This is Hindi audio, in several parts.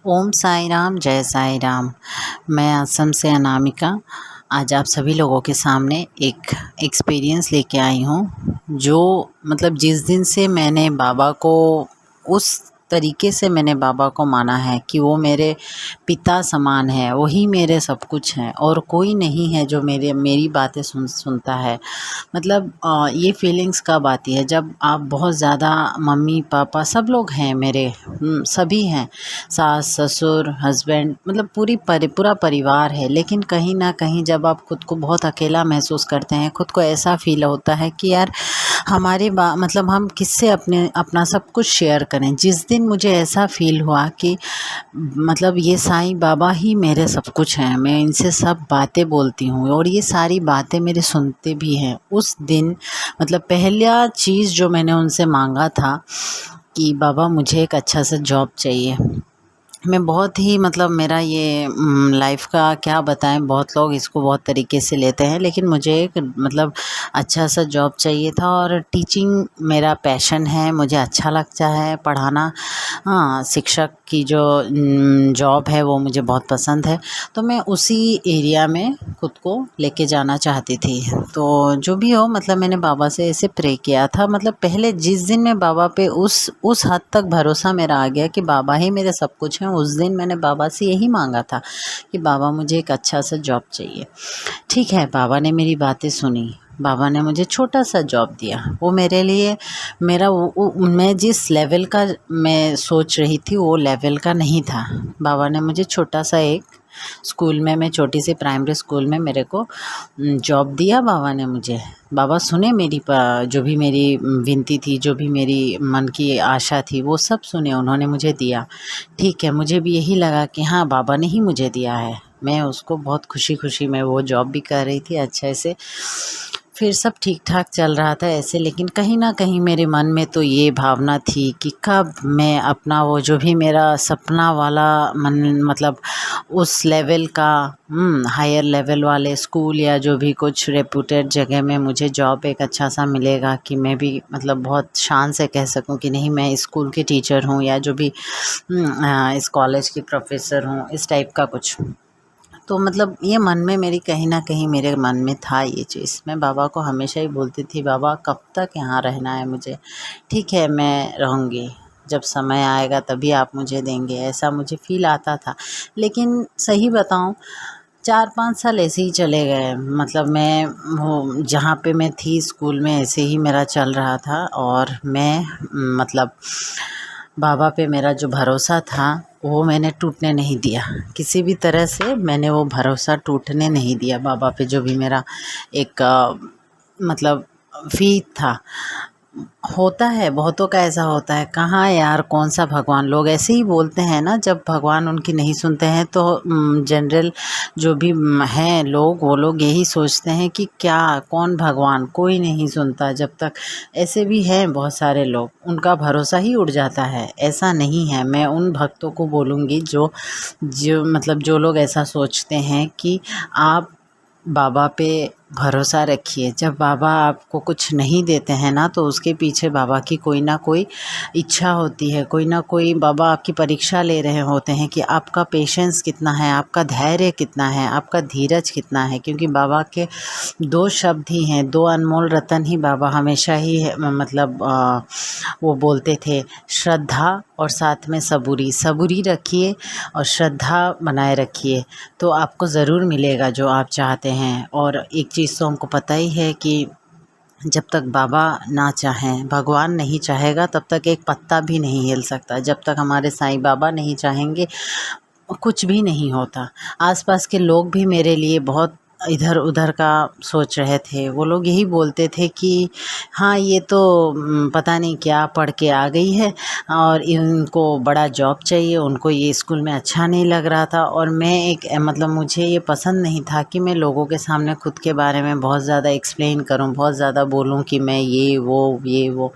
ओम साई राम, जय साई राम। मैं असम से अनामिका आज आप सभी लोगों के सामने एक एक्सपीरियंस लेके आई हूँ, जो मतलब जिस दिन से मैंने बाबा को उस तरीके से मैंने बाबा को माना है कि वो मेरे पिता समान है, वही मेरे सब कुछ हैं और कोई नहीं है जो मेरी बातें सुनता है। मतलब ये फीलिंग्स कब आती है जब आप बहुत ज़्यादा मम्मी पापा सब लोग हैं मेरे, सभी हैं, सास ससुर हस्बैंड, मतलब पूरा परिवार है, लेकिन कहीं ना कहीं जब आप खुद को बहुत अकेला महसूस करते हैं, खुद को ऐसा फील होता है कि यार मतलब हम किससे अपना सब कुछ शेयर करें। जिस दिन मुझे ऐसा फील हुआ कि मतलब ये साईं बाबा ही मेरे सब कुछ हैं, मैं इनसे सब बातें बोलती हूँ और ये सारी बातें मेरे सुनते भी हैं, उस दिन मतलब पहला चीज़ जो मैंने उनसे मांगा था कि बाबा मुझे एक अच्छा सा जॉब चाहिए। मैं बहुत ही मतलब मेरा ये लाइफ का क्या बताएं, बहुत लोग इसको बहुत तरीके से लेते हैं, लेकिन मुझे एक मतलब अच्छा सा जॉब चाहिए था और टीचिंग मेरा पैशन है, मुझे अच्छा लगता है पढ़ाना। हाँ, शिक्षक की जो जॉब है वो मुझे बहुत पसंद है, तो मैं उसी एरिया में खुद को लेके जाना चाहती थी। तो जो भी हो, मतलब मैंने बाबा से ऐसे प्रे किया था, मतलब पहले जिस दिन मैं बाबा पे उस हद तक भरोसा मेरा आ गया कि बाबा ही मेरे सब कुछ हैं, उस दिन मैंने बाबा से यही मांगा था कि बाबा मुझे एक अच्छा सा जॉब चाहिए। ठीक है, बाबा ने मेरी बातें सुनी, बाबा ने मुझे छोटा सा जॉब दिया। वो मेरे लिए मेरा मैं जिस लेवल का मैं सोच रही थी वो लेवल का नहीं था। बाबा ने मुझे छोटा सा एक स्कूल में, मैं छोटी सी प्राइमरी स्कूल में मेरे को जॉब दिया बाबा ने मुझे। बाबा सुने मेरी जो भी मेरी विनती थी, जो भी मेरी मन की आशा थी, वो सब सुने, उन्होंने मुझे दिया। ठीक है, मुझे भी यही लगा कि हाँ बाबा ने ही मुझे दिया है। मैं उसको बहुत खुशी खुशी मैं वो जॉब भी कर रही थी अच्छे से, फिर सब ठीक ठाक चल रहा था ऐसे। लेकिन कहीं ना कहीं मेरे मन में तो ये भावना थी कि कब मैं अपना वो जो भी मेरा सपना वाला मन, मतलब उस लेवल का हायर लेवल वाले स्कूल या जो भी कुछ रेप्यूटेड जगह में मुझे जॉब एक अच्छा सा मिलेगा कि मैं भी मतलब बहुत शान से कह सकूं कि नहीं मैं स्कूल की टीचर हूं या जो भी इस कॉलेज की प्रोफेसर हूं, इस टाइप का कुछ। तो मतलब ये मन में मेरी कहीं न कहीं मेरे मन में था ये चीज़। मैं बाबा को हमेशा ही बोलती थी, बाबा कब तक यहाँ रहना है मुझे? ठीक है, मैं रहूँगी, जब समय आएगा तभी आप मुझे देंगे, ऐसा मुझे फ़ील आता था। लेकिन सही बताऊँ, 4-5 साल ऐसे ही चले गए। मतलब मैं वो जहाँ पे मैं थी स्कूल में ऐसे ही मेरा चल रहा था और मैं मतलब बाबा पे मेरा जो भरोसा था वो मैंने टूटने नहीं दिया। किसी भी तरह से मैंने वो भरोसा टूटने नहीं दिया बाबा पे, जो भी मेरा एक मतलब फ़ेथ था। होता है, बहुतों का ऐसा होता है, कहाँ यार कौन सा भगवान, लोग ऐसे ही बोलते हैं ना, जब भगवान उनकी नहीं सुनते हैं तो जनरल जो भी हैं लोग, वो लोग यही सोचते हैं कि क्या कौन भगवान, कोई नहीं सुनता जब तक। ऐसे भी हैं बहुत सारे लोग, उनका भरोसा ही उड़ जाता है। ऐसा नहीं है, मैं उन भक्तों को बोलूँगी जो जो मतलब जो लोग ऐसा सोचते हैं कि आप बाबा पे भरोसा रखिए। जब बाबा आपको कुछ नहीं देते हैं ना, तो उसके पीछे बाबा की कोई ना कोई इच्छा होती है, कोई ना कोई बाबा आपकी परीक्षा ले रहे होते हैं कि आपका पेशेंस कितना है, आपका धैर्य कितना है, आपका धीरज कितना है। क्योंकि बाबा के 2 शब्द ही हैं, 2 अनमोल रतन ही बाबा हमेशा ही मतलब वो बोलते थे, श्रद्धा और साथ में सबूरी। सबूरी रखिए और श्रद्धा बनाए रखिए, तो आपको ज़रूर मिलेगा जो आप चाहते हैं। और एक चीज़ तो हमको पता ही है कि जब तक बाबा ना चाहें, भगवान नहीं चाहेगा, तब तक एक पत्ता भी नहीं हिल सकता। जब तक हमारे साईं बाबा नहीं चाहेंगे, कुछ भी नहीं होता। आसपास के लोग भी मेरे लिए बहुत इधर उधर का सोच रहे थे। वो लोग यही बोलते थे कि हाँ ये तो पता नहीं क्या पढ़ के आ गई है और इनको बड़ा जॉब चाहिए, उनको ये स्कूल में अच्छा नहीं लग रहा था। और मैं एक मतलब मुझे ये पसंद नहीं था कि मैं लोगों के सामने खुद के बारे में बहुत ज़्यादा एक्सप्लेन करूं, बहुत ज़्यादा बोलूं कि मैं ये वो।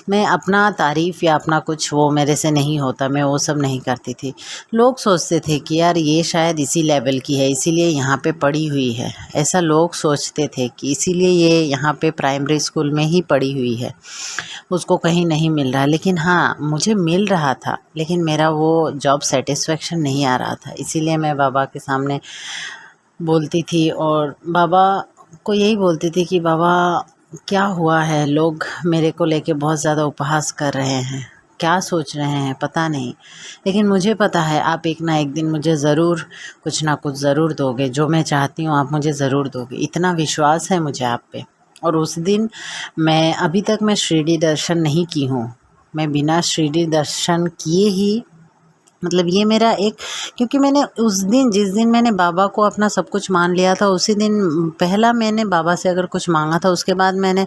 मैं अपना तारीफ़ या अपना कुछ वो मेरे से नहीं होता, मैं वो सब नहीं करती थी। लोग सोचते थे कि यार ये शायद इसी लेवल की है, इसीलिए यहाँ पे पड़ी हुई है। है, ऐसा लोग सोचते थे कि इसीलिए ये यहाँ पे प्राइमरी स्कूल में ही पढ़ी हुई है, उसको कहीं नहीं मिल रहा। लेकिन हाँ, मुझे मिल रहा था, लेकिन मेरा वो जॉब सेटिस्फेक्शन नहीं आ रहा था। इसीलिए मैं बाबा के सामने बोलती थी और बाबा को यही बोलती थी कि बाबा क्या हुआ है, लोग मेरे को लेके बहुत ज़्यादा उपहास कर रहे हैं, क्या सोच रहे हैं पता नहीं। लेकिन मुझे पता है आप एक ना एक दिन मुझे ज़रूर कुछ ना कुछ ज़रूर दोगे, जो मैं चाहती हूँ आप मुझे ज़रूर दोगे, इतना विश्वास है मुझे आप पे। और उस दिन मैं अभी तक मैं शिरडी दर्शन नहीं की हूँ, मैं बिना शिरडी दर्शन किए ही मतलब ये मेरा एक, क्योंकि मैंने उस दिन जिस दिन मैंने बाबा को अपना सब कुछ मान लिया था, उसी दिन पहला मैंने बाबा से अगर कुछ मांगा था। उसके बाद मैंने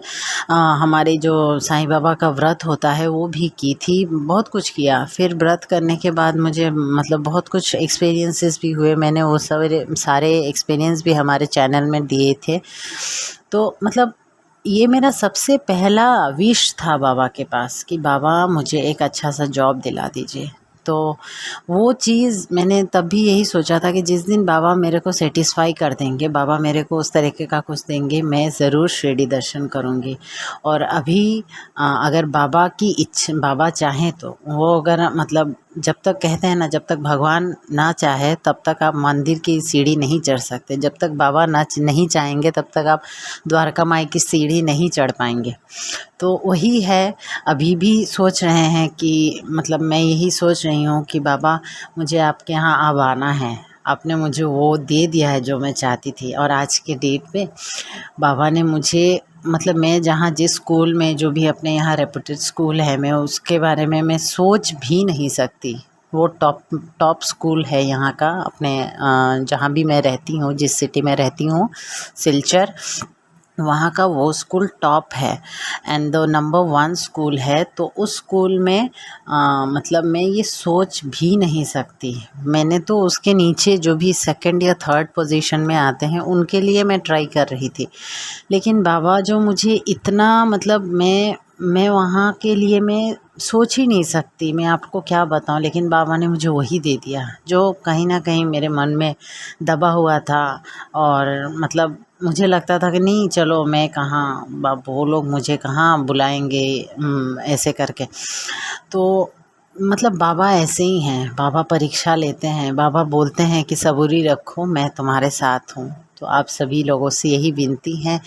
हमारे जो साईं बाबा का व्रत होता है वो भी की थी, बहुत कुछ किया। फिर व्रत करने के बाद मुझे मतलब बहुत कुछ एक्सपीरियंसेस भी हुए, मैंने वो सारे एक्सपीरियंस भी हमारे चैनल में दिए थे। तो मतलब ये मेरा सबसे पहला विश था बाबा के पास कि बाबा मुझे एक अच्छा सा जॉब दिला दीजिए। तो वो चीज़ मैंने तब भी यही सोचा था कि जिस दिन बाबा मेरे को सेटिस्फाई कर देंगे, बाबा मेरे को उस तरीके का कुछ देंगे, मैं ज़रूर शिरडी दर्शन करूँगी। और अभी अगर बाबा की इच्छा, बाबा चाहें तो वो अगर मतलब जब तक कहते हैं ना, जब तक भगवान ना चाहे तब तक आप मंदिर की सीढ़ी नहीं चढ़ सकते, जब तक बाबा नहीं चाहेंगे तब तक आप द्वारका माई की सीढ़ी नहीं चढ़ पाएंगे। तो वही है, अभी भी सोच रहे हैं कि मतलब मैं यही सोच रही हूँ कि बाबा मुझे आपके यहाँ अब आना है, आपने मुझे वो दे दिया है जो मैं चाहती थी। और आज के डेट पे बाबा ने मुझे मतलब मैं जहाँ जिस स्कूल में, जो भी अपने यहाँ रेपुटेड स्कूल है, मैं उसके बारे में मैं सोच भी नहीं सकती। वो टॉप स्कूल है यहाँ का, अपने जहाँ भी मैं रहती हूँ, जिस सिटी में रहती हूँ सिलचर, वहाँ का वो स्कूल टॉप है एंड द नंबर 1 स्कूल है। तो उस स्कूल में मतलब मैं ये सोच भी नहीं सकती। मैंने तो उसके नीचे जो भी सेकंड या थर्ड पोजीशन में आते हैं उनके लिए मैं ट्राई कर रही थी, लेकिन बाबा जो मुझे इतना मतलब मैं वहाँ के लिए मैं सोच ही नहीं सकती, मैं आपको क्या बताऊँ। लेकिन बाबा ने मुझे वही दे दिया जो कहीं ना कहीं मेरे मन में दबा हुआ था। और मतलब मुझे लगता था कि नहीं चलो, मैं कहाँ, वो लोग मुझे कहाँ बुलाएंगे ऐसे करके। तो मतलब बाबा ऐसे ही हैं, बाबा परीक्षा लेते हैं, बाबा बोलते हैं कि सबूरी रखो, मैं तुम्हारे साथ हूँ। तो आप सभी लोगों से यही विनती है,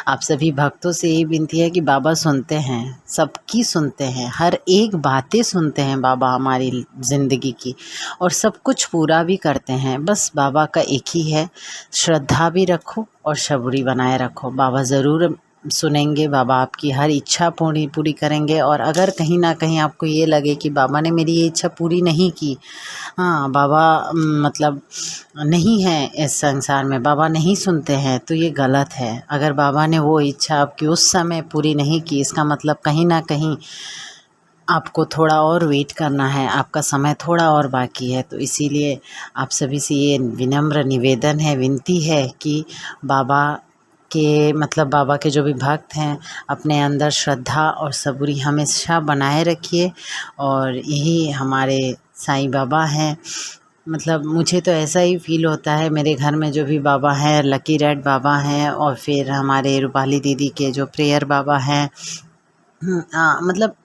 आप सभी भक्तों से यही विनती है कि बाबा सुनते हैं, सबकी सुनते हैं, हर एक बातें सुनते हैं बाबा हमारी ज़िंदगी की, और सब कुछ पूरा भी करते हैं। बस बाबा का एक ही है, श्रद्धा भी रखो और सबूरी बनाए रखो, बाबा ज़रूर सुनेंगे, बाबा आपकी हर इच्छा पूरी करेंगे। और अगर कहीं ना कहीं आपको ये लगे कि बाबा ने मेरी ये इच्छा पूरी नहीं की, हाँ बाबा मतलब नहीं है इस संसार में, बाबा नहीं सुनते हैं, तो ये गलत है। अगर बाबा ने वो इच्छा आपकी उस समय पूरी नहीं की, इसका मतलब कहीं ना कहीं आपको थोड़ा और वेट करना है, आपका समय थोड़ा और बाकी है। तो इसीलिए आप सभी से ये विनम्र निवेदन है, विनती है कि बाबा के मतलब बाबा के जो भी भक्त हैं, अपने अंदर श्रद्धा और सबूरी हमेशा बनाए रखिए। और यही हमारे साईं बाबा हैं। मतलब मुझे तो ऐसा ही फ़ील होता है, मेरे घर में जो भी बाबा हैं, लकी रेड बाबा हैं, और फिर हमारे रूपाली दीदी के जो प्रेयर बाबा हैं, मतलब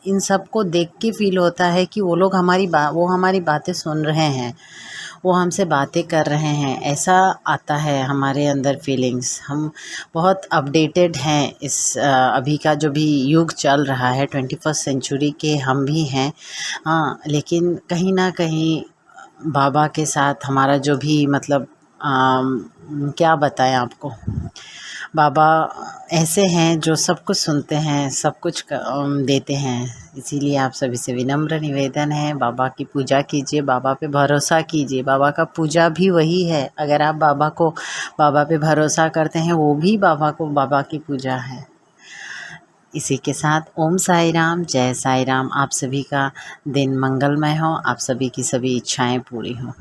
इन सबको देख के फ़ील होता है कि वो लोग वो हमारी बातें सुन रहे हैं, वो हमसे बातें कर रहे हैं, ऐसा आता है हमारे अंदर फीलिंग्स। हम बहुत अपडेटेड हैं इस अभी का जो भी युग चल रहा है, 21st सेंचुरी के हम भी हैं। हाँ, लेकिन कहीं ना कहीं बाबा के साथ हमारा जो भी मतलब क्या बताएं आपको, बाबा ऐसे हैं जो सब कुछ सुनते हैं, सब कुछ देते हैं। इसीलिए आप सभी से विनम्र निवेदन है, बाबा की पूजा कीजिए, बाबा पे भरोसा कीजिए। बाबा का पूजा भी वही है, अगर आप बाबा पे भरोसा करते हैं, वो भी बाबा की पूजा है। इसी के साथ ओम साई राम, जय साई राम। आप सभी का दिन मंगलमय हो, आप सभी की सभी इच्छाएं पूरी हों।